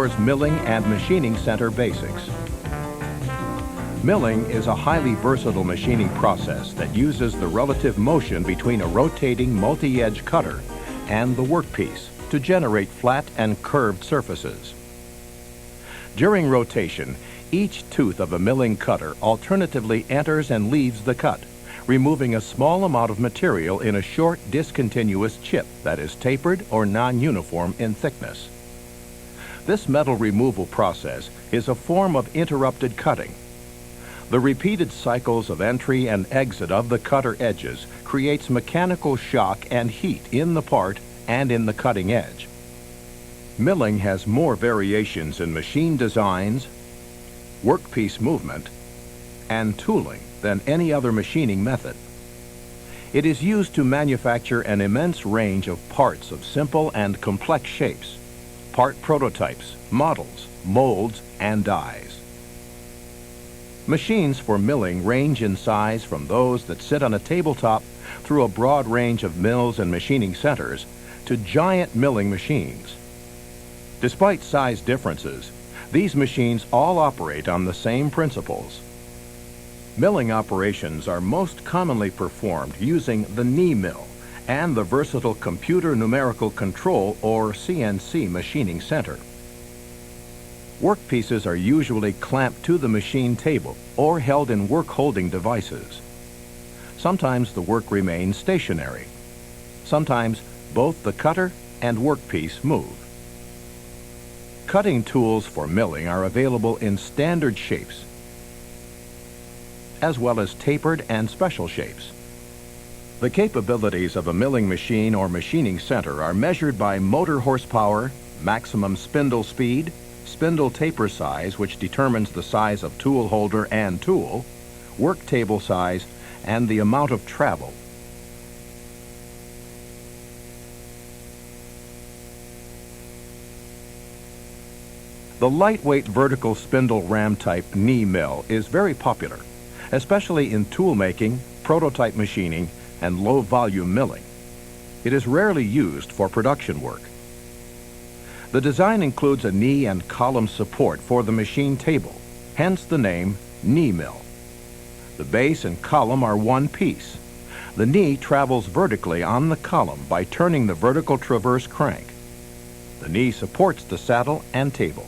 explores milling and machining center basics. Milling is a highly versatile machining process that uses the relative motion between a rotating multi-edge cutter and the workpiece to generate flat and curved surfaces. During rotation, each tooth of a milling cutter alternatively enters and leaves the cut, removing a small amount of material in a short, discontinuous chip that is tapered or non-uniform in thickness. This metal removal process is a form of interrupted cutting. The repeated cycles of entry and exit of the cutter edges creates mechanical shock and heat in the part and in the cutting edge. Milling has more variations in machine designs, workpiece movement, and tooling than any other machining method. It is used to manufacture an immense range of parts of simple and complex shapes, part prototypes, models, molds, and dies. Machines for milling range in size from those that sit on a tabletop through a broad range of mills and machining centers to giant milling machines. Despite size differences, these machines all operate on the same principles. Milling operations are most commonly performed using the knee mill and the versatile computer numerical control or CNC machining center. Workpieces are usually clamped to the machine table or held in work holding devices. Sometimes the work remains stationary. Sometimes both the cutter and workpiece move. Cutting tools for milling are available in standard shapes, as well as tapered and special shapes. The capabilities of a milling machine or machining center are measured by motor horsepower, maximum spindle speed, spindle taper size, which determines the size of tool holder and tool, work table size, and the amount of travel. The lightweight vertical spindle ram type knee mill is very popular, especially in tool making, prototype machining, and low-volume milling. It is rarely used for production work. The design includes a knee and column support for the machine table, hence the name knee mill. The base and column are one piece. The knee travels vertically on the column by turning the vertical traverse crank. The knee supports the saddle and table.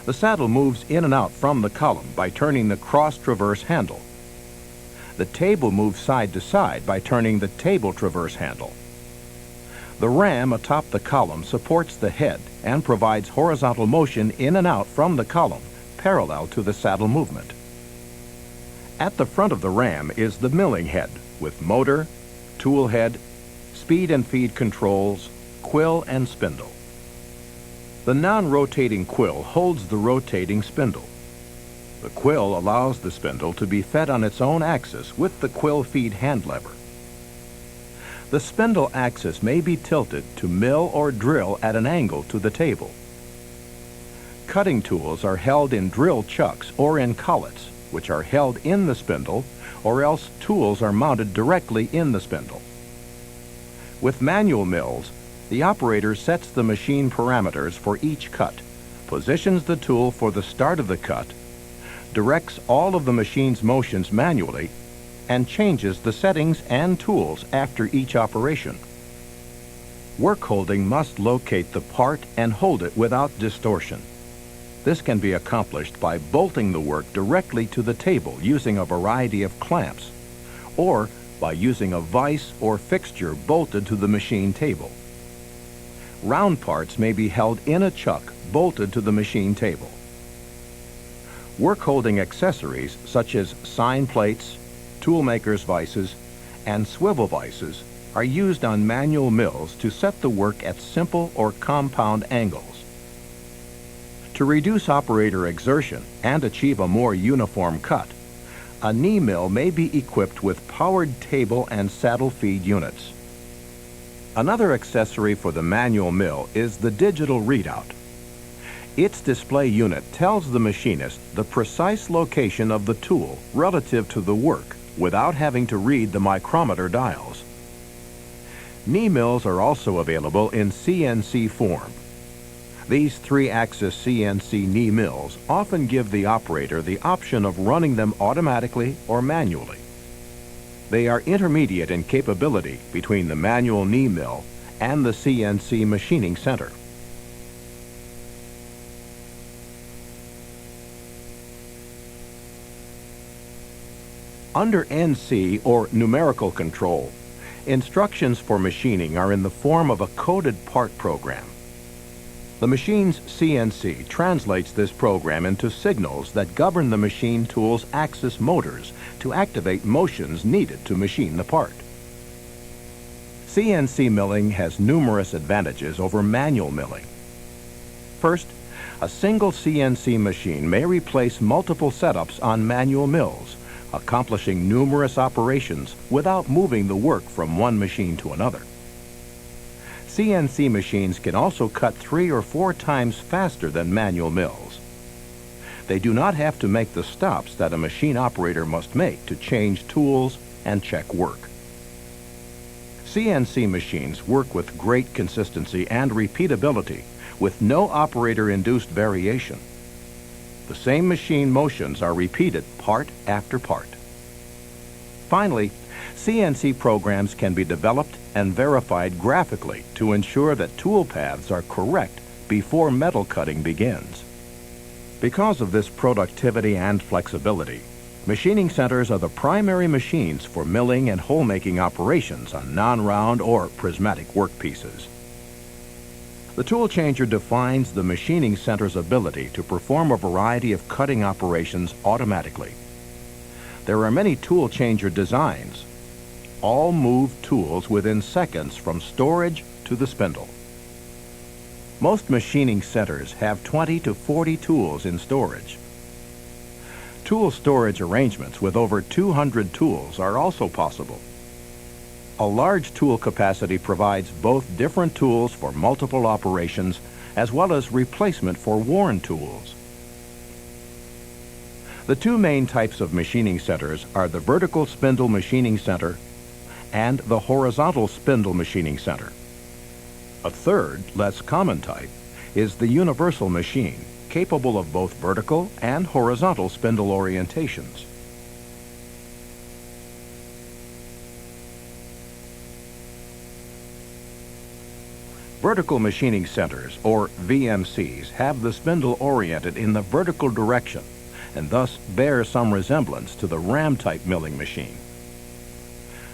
The saddle moves in and out from the column by turning the cross-traverse handle. The table moves side to side by turning the table traverse handle. The ram atop the column supports the head and provides horizontal motion in and out from the column, parallel to the saddle movement. At the front of the ram is the milling head with motor, tool head, speed and feed controls, quill and spindle. The non-rotating quill holds the rotating spindle. The quill allows the spindle to be fed on its own axis with the quill feed hand lever. The spindle axis may be tilted to mill or drill at an angle to the table. Cutting tools are held in drill chucks or in collets, which are held in the spindle, or else tools are mounted directly in the spindle. With manual mills, the operator sets the machine parameters for each cut, positions the tool for the start of the cut, directs all of the machine's motions manually, and changes the settings and tools after each operation. Work holding must locate the part and hold it without distortion. This can be accomplished by bolting the work directly to the table using a variety of clamps, or by using a vise or fixture bolted to the machine table. Round parts may be held in a chuck bolted to the machine table. Work-holding accessories such as sign plates, toolmaker's vices, and swivel vices are used on manual mills to set the work at simple or compound angles. To reduce operator exertion and achieve a more uniform cut, a knee mill may be equipped with powered table and saddle feed units. Another accessory for the manual mill is the digital readout. Its display unit tells the machinist the precise location of the tool relative to the work without having to read the micrometer dials. Knee mills are also available in CNC form. These 3-axis CNC knee mills often give the operator the option of running them automatically or manually. They are intermediate in capability between the manual knee mill and the CNC machining center. Under NC, or numerical control, instructions for machining are in the form of a coded part program. The machine's CNC translates this program into signals that govern the machine tool's axis motors to activate motions needed to machine the part. CNC milling has numerous advantages over manual milling. First, a single CNC machine may replace multiple setups on manual mills, accomplishing numerous operations without moving the work from one machine to another. CNC machines can also cut 3 or 4 times faster than manual mills. They do not have to make the stops that a machine operator must make to change tools and check work. CNC machines work with great consistency and repeatability, with no operator-induced variation. The same machine motions are repeated part after part. Finally, CNC programs can be developed and verified graphically to ensure that tool paths are correct before metal cutting begins. Because of this productivity and flexibility, machining centers are the primary machines for milling and hole-making operations on non-round or prismatic workpieces. The tool changer defines the machining center's ability to perform a variety of cutting operations automatically. There are many tool changer designs. All move tools within seconds from storage to the spindle. Most machining centers have 20 to 40 tools in storage. Tool storage arrangements with over 200 tools are also possible. A large tool capacity provides both different tools for multiple operations as well as replacement for worn tools. The two main types of machining centers are the vertical spindle machining center and the horizontal spindle machining center. A third, less common type, is the universal machine, capable of both vertical and horizontal spindle orientations. Vertical machining centers, or VMCs, have the spindle oriented in the vertical direction and thus bear some resemblance to the ram-type milling machine.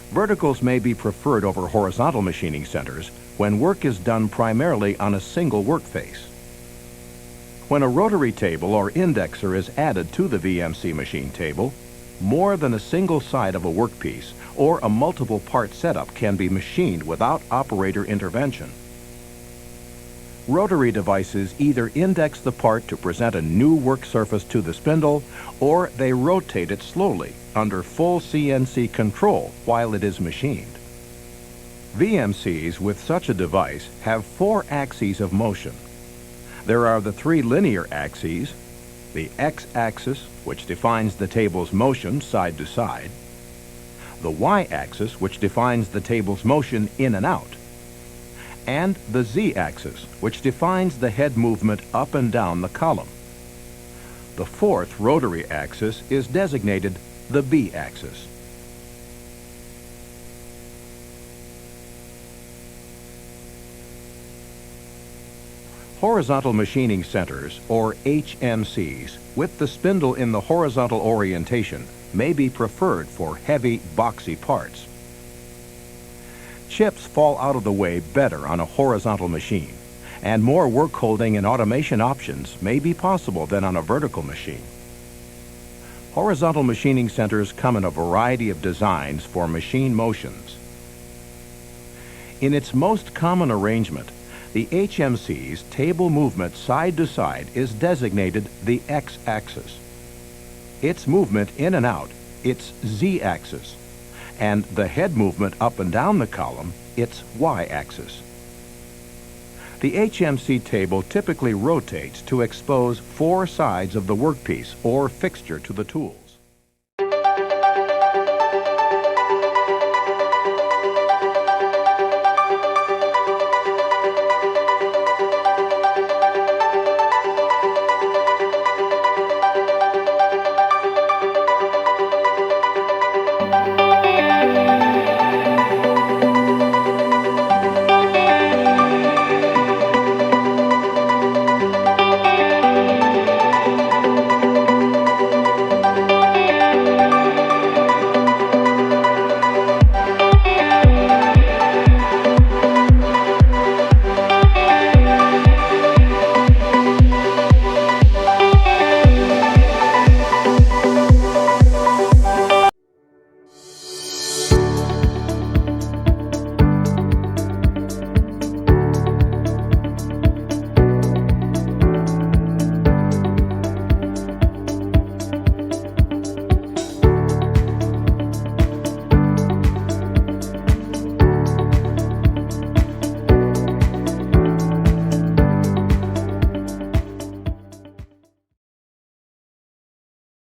Verticals may be preferred over horizontal machining centers when work is done primarily on a single workface. When a rotary table or indexer is added to the VMC machine table, more than a single side of a workpiece or a multiple part setup can be machined without operator intervention. Rotary devices either index the part to present a new work surface to the spindle, or they rotate it slowly under full CNC control while it is machined. VMCs with such a device have 4 axes of motion. There are the 3 linear axes, the x-axis, which defines the table's motion side to side, the y-axis, which defines the table's motion in and out, and the z-axis, which defines the head movement up and down the column. The 4th rotary axis is designated the b-axis. Horizontal machining centers, or HMCs, with the spindle in the horizontal orientation may be preferred for heavy, boxy parts. Chips fall out of the way better on a horizontal machine, and more work holding and automation options may be possible than on a vertical machine. Horizontal machining centers come in a variety of designs for machine motions. In its most common arrangement, the HMC's table movement side to side is designated the x-axis. Its movement in and out, its z-axis, and the head movement up and down the column, its y-axis. The HMC table typically rotates to expose 4 sides of the workpiece or fixture to the tools.